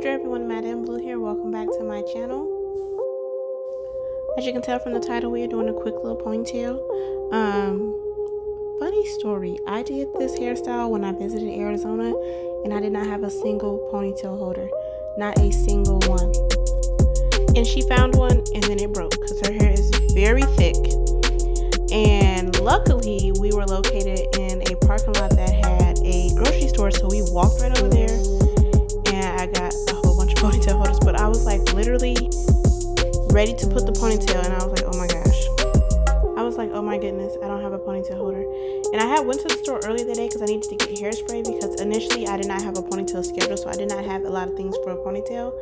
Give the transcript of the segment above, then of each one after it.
Bonjour everyone, Madame Blue here. Welcome back to my channel. As you can tell from the title, we are doing a quick little ponytail. Funny story, I did this hairstyle when I visited Arizona and I did not have a single ponytail holder. Not a single one. And she found one and then it broke because her hair is very thick. And luckily we were located in a parking lot that had a grocery store, so we walked right over there and I got a whole bunch of ponytail holders. But I was like literally ready to put the ponytail and I was like, oh my gosh. I was like, oh my goodness, I don't have a ponytail holder. And I had went to the store earlier that day because I needed to get hairspray, because initially I did not have a ponytail schedule, so I did not have a lot of things for a ponytail.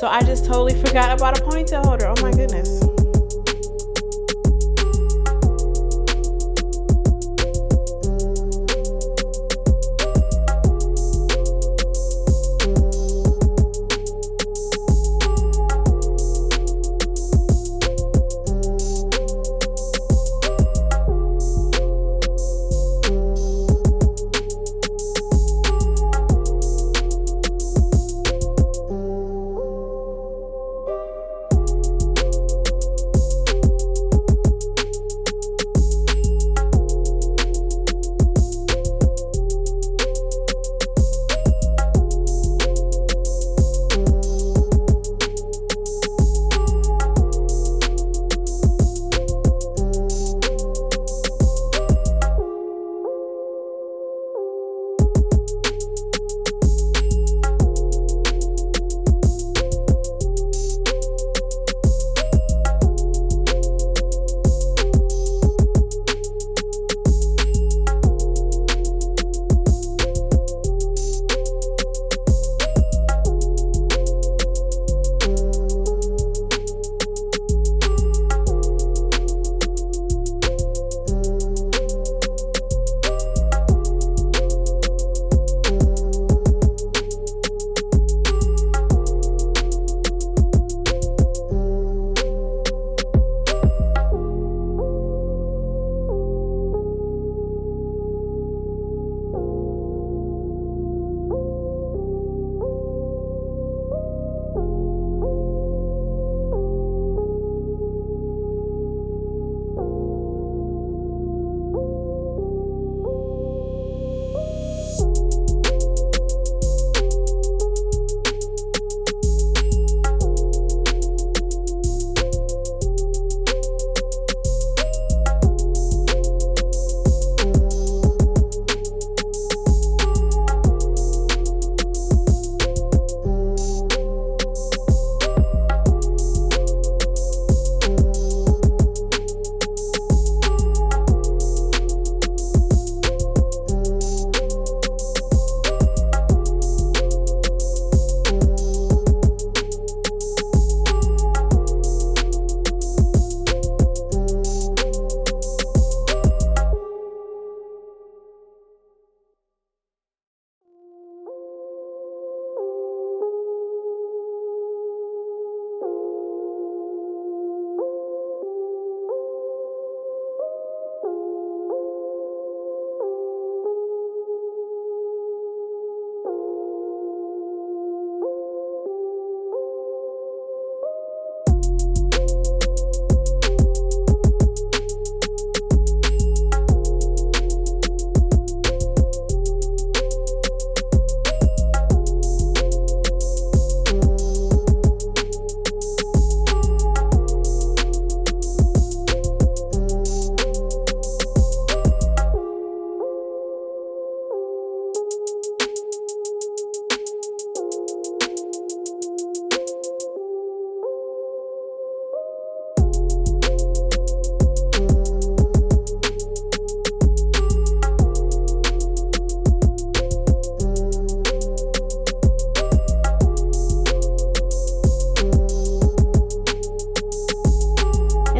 So I just totally forgot about a ponytail holder. Oh my goodness.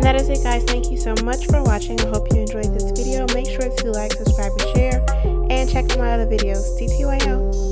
That is it, guys. Thank you so much for watching. I hope you enjoyed this video. Make sure to like, subscribe, and share, and check out my other videos. TTYL.